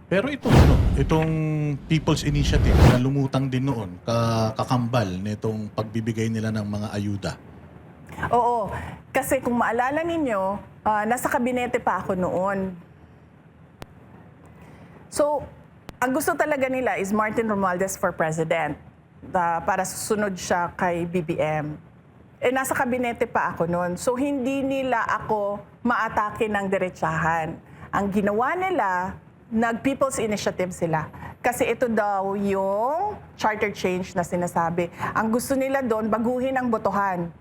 Pero itong People's Initiative na lumutang din noon, kakambal nitong pagbibigay nila ng mga ayuda. Oo, kasi kung maalala ninyo, nasa kabinete pa ako noon. So, ang gusto talaga nila is Martin Romualdez for president para susunod siya kay BBM. Nasa kabinete pa ako noon. So, hindi nila ako maatake ng diretsahan. Ang ginawa nila, nag-People's Initiative sila. Kasi ito daw yung charter change na sinasabi. Ang gusto nila doon, baguhin ang botohan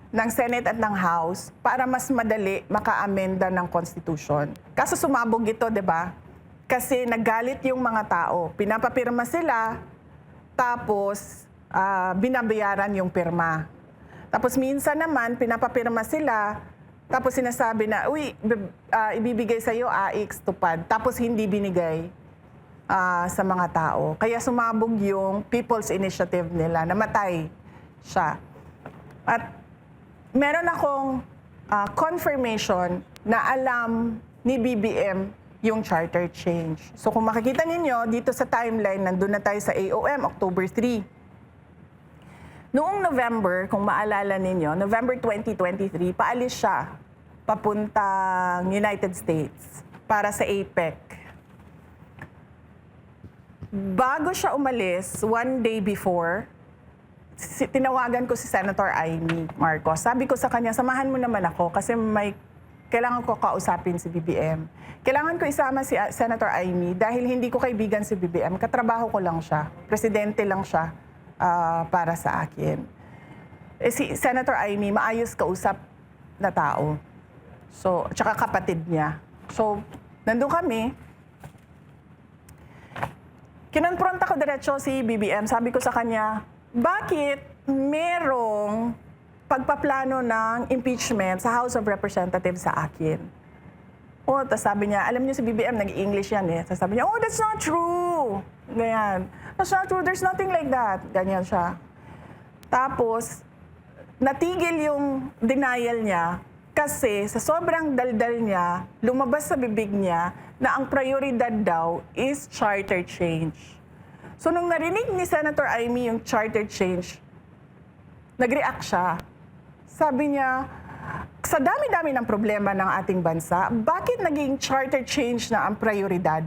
ng Senate at ng House para mas madali maka-amenda ng Constitution. Kaso sumabog ito, di ba? Kasi nagalit yung mga tao. Pinapapirma sila, tapos binabayaran yung pirma. Tapos minsan naman, pinapapirma sila, tapos sinasabi na, uy, ibibigay sa'yo AX tupad. Tapos hindi binigay sa mga tao. Kaya sumabog yung People's Initiative nila, namatay siya. At meron akong confirmation na alam ni BBM yung charter change. So kung makikita ninyo, dito sa timeline, nandun na tayo sa AOM, October 3. Noong November, kung maalala ninyo, November 2023, paalis siya papuntang United States para sa APEC. Bago siya umalis, one day before, tinawagan ko si Senator Amy Marcos. Sabi ko sa kanya, samahan mo naman ako kasi kailangan ko kausapin si BBM. Kailangan ko isama si Senator Amy dahil hindi ko kaibigan si BBM. Katrabaho ko lang siya. Presidente lang siya para sa akin. Si Senator Amy, maayos kausap na tao. So, tsaka kapatid niya. So, nandun kami. Kinonfront ako diretso si BBM. Sabi ko sa kanya, bakit merong pagpaplano ng impeachment sa House of Representatives sa akin? Tapos sabi niya, alam niyo si BBM, nag-English yan eh. Tapos sabi niya, that's not true. Ganyan. That's not true, there's nothing like that. Ganyan siya. Tapos, natigil yung denial niya kasi sa sobrang daldal niya, lumabas sa bibig niya na ang prioridad daw is charter change. So nung narinig ni Senator Amy yung charter change, nag-react siya. Sabi niya, sa dami-dami ng problema ng ating bansa, bakit naging charter change na ang prioridad?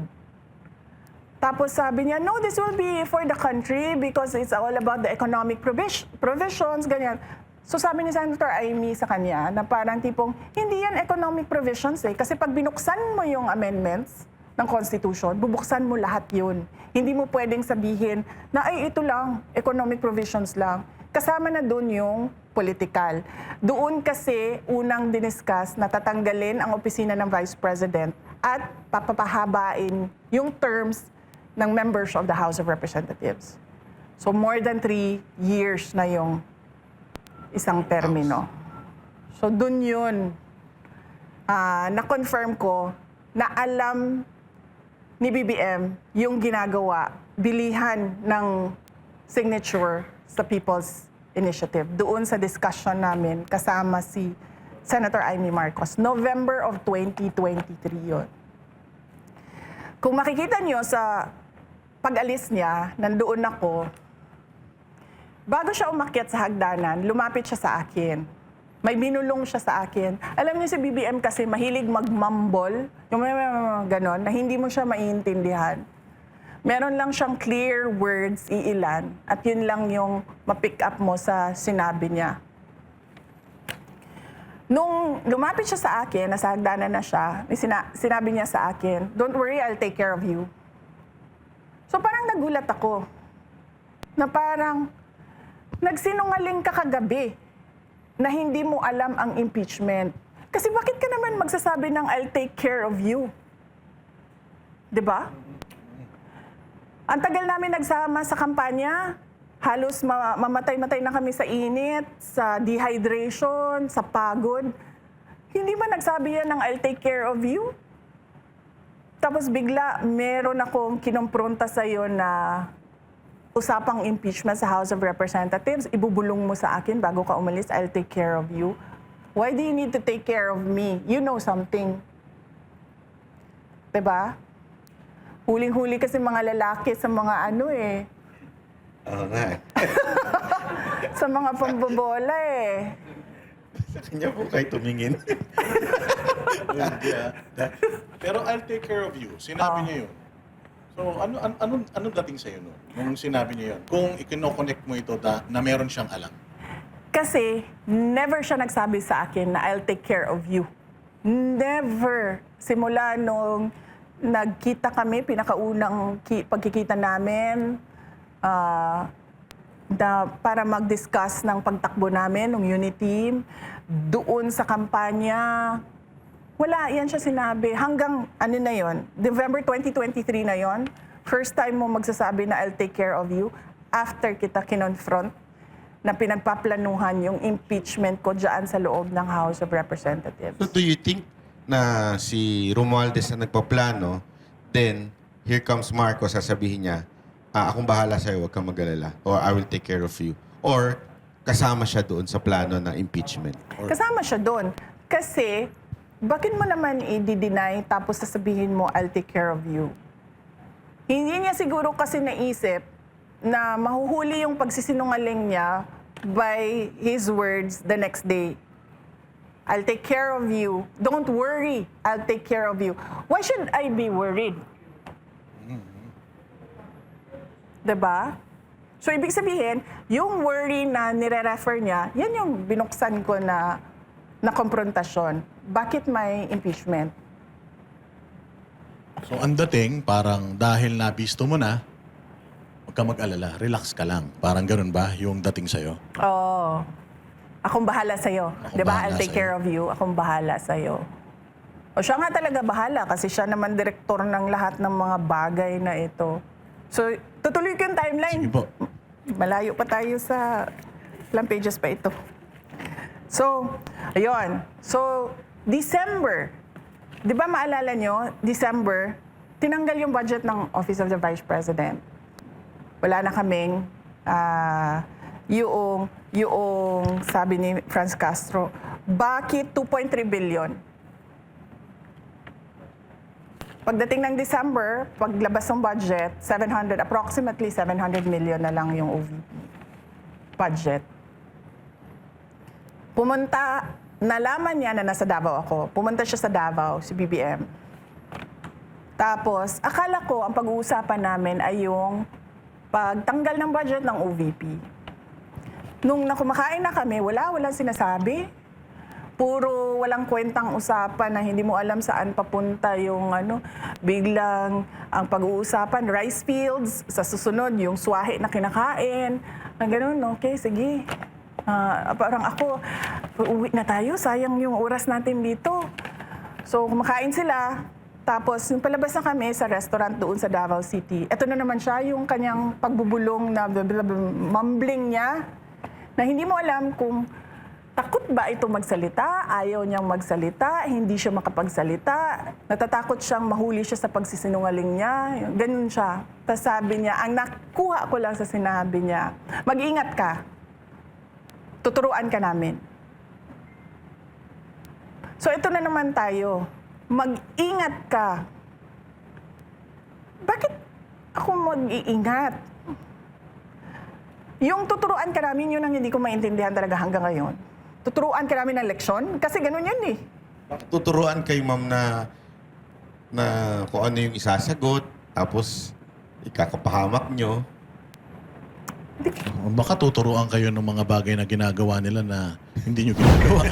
Tapos sabi niya, no, this will be for the country because it's all about the economic provisions, ganyan. So sabi ni Senator Amy sa kanya na parang tipong, hindi yan economic provisions eh. Kasi pag binuksan mo yung amendments ng Constitution, bubuksan mo lahat yun. Hindi mo pwedeng sabihin na ay ito lang, economic provisions lang. Kasama na doon yung political. Doon kasi unang diniscuss na tatanggalin ang opisina ng Vice President at papapahabain yung terms ng members of the House of Representatives. So more than 3 years na yung isang termino. So dun yun, na-confirm ko na alam ni BBM yung ginagawa, bilihan ng signature sa People's Initiative. Doon sa discussion namin, kasama si Senator Amy Marcos. November of 2023 yun. Kung makikita nyo sa pag-alis niya, nandoon ako, bago siya umakyat sa hagdanan, lumapit siya sa akin. May binulong siya sa akin. Alam niyo si BBM kasi mahilig mag-mumble, yung ganon, na hindi mo siya maiintindihan. Meron lang siyang clear words, iilan, at yun lang yung ma-pick up mo sa sinabi niya. Nung lumapit siya sa akin, nasa hagdanan na siya, sinabi niya sa akin, don't worry, I'll take care of you. So parang nagulat ako, na parang nagsinungaling ka kagabi na hindi mo alam ang impeachment. Kasi bakit ka naman magsasabi ng I'll take care of you? 'Di ba? Ang tagal namin nagsama sa kampanya, halos mamatay-matay na kami sa init, sa dehydration, sa pagod. Hindi ba nagsabi yan ng I'll take care of you? Tapos bigla, meron akong kinompronta sa'yo na usapang impeachment sa House of Representatives, ibubulong mo sa akin bago ka umalis, I'll take care of you. Why do you need to take care of me? You know something. Diba? Huling-huli kasi mga lalaki sa mga ano eh. Oo nga. Sa mga pambobola eh. Sa kanya po kayo tumingin. Hindi, ah. Pero I'll take care of you. Sinabi niya yun. So, anong dating sa'yo nun? Nung sinabi niya yun? Kung ikino-connect mo ito na meron siyang alam. Kasi never siya nagsabi sa akin na I'll take care of you. Never. Simula nung nagkita kami, pinakaunang pagkikita namin, para mag-discuss ng pagtakbo namin, ng unit team, doon sa kampanya, wala, yan siya sinabi. Hanggang, ano na yon, November 2023 na yon, first time mo magsasabi na I'll take care of you after kita kinonfront na pinagpaplanuhan yung impeachment ko dyan sa loob ng House of Representatives. So do you think na si Romualdez na nagpaplano, then here comes Marcos, sasabihin niya, akong bahala sa'yo, huwag kang mag-alala. Or I will take care of you. Or kasama siya doon sa plano ng impeachment. Kasama siya doon. Kasi, bakit mo naman i-deny tapos sasabihin mo, I'll take care of you? Hindi niya siguro kasi naisip na mahuhuli yung pagsisinungaling niya by his words the next day. I'll take care of you. Don't worry, I'll take care of you. Why should I be worried? Diba? So, ibig sabihin, yung worry na nire-refer niya, yan yung binuksan ko na konfrontasyon. Bakit may impeachment? So, ang dating, parang dahil nabisto mo na, huwag ka mag-alala, relax ka lang. Parang ganun ba yung dating sa'yo? Oo. Akong bahala sa'yo. Akong Di ba? bahala I'll take sa'yo. care of you. Akong bahala sa'yo. O siya nga talaga bahala kasi siya naman direktor ng lahat ng mga bagay na ito. So, tutuloy ko yung timeline. Sige po. Malayo pa tayo sa ilang pages pa ito. So, ayun. So, December. Di ba maalala nyo, December, tinanggal yung budget ng Office of the Vice President. Wala na kaming yung sabi ni Franz Castro, bakit 2.3 billion? Pagdating ng December, paglabas ng budget, approximately 700 million na lang yung OVP budget. Pumunta, nalaman niya na nasa Davao ako. Pumunta siya sa Davao, si BBM. Tapos, akala ko ang pag-uusapan namin ay yung pagtanggal ng budget ng OVP. Nung nakumakain na kami, walang sinasabi. Puro walang kwentang usapan na hindi mo alam saan papunta yung biglang ang pag-uusapan, rice fields, sa susunod yung swahe na kinakain. Ang ganun, okay, sige. Parang ako, uuwi na tayo, sayang yung oras natin dito. So, kumakain sila. Tapos, yung palabas na kami sa restaurant doon sa Davao City, eto na naman siya, yung kanyang pagbubulong na mumbling niya, na hindi mo alam kung takot ba ito magsalita, ayaw niyang magsalita, hindi siya makapagsalita, natatakot siyang mahuli siya sa pagsisinungaling niya, ganun siya. Tapos sabi niya, ang nakuha ko lang sa sinabi niya, mag-ingat ka, tuturuan ka namin. So ito na naman tayo, mag-ingat ka. Bakit ako mag-iingat? Yung tuturuan ka namin, yun ang hindi ko maintindihan talaga hanggang ngayon. Tuturuan ka namin ng leksyon? Kasi ganun yun eh. Tuturuan kayo, ma'am, na kung ano yung isasagot, tapos ikakapahamak nyo. Baka tuturuan kayo ng mga bagay na ginagawa nila na hindi nyo ginagawa.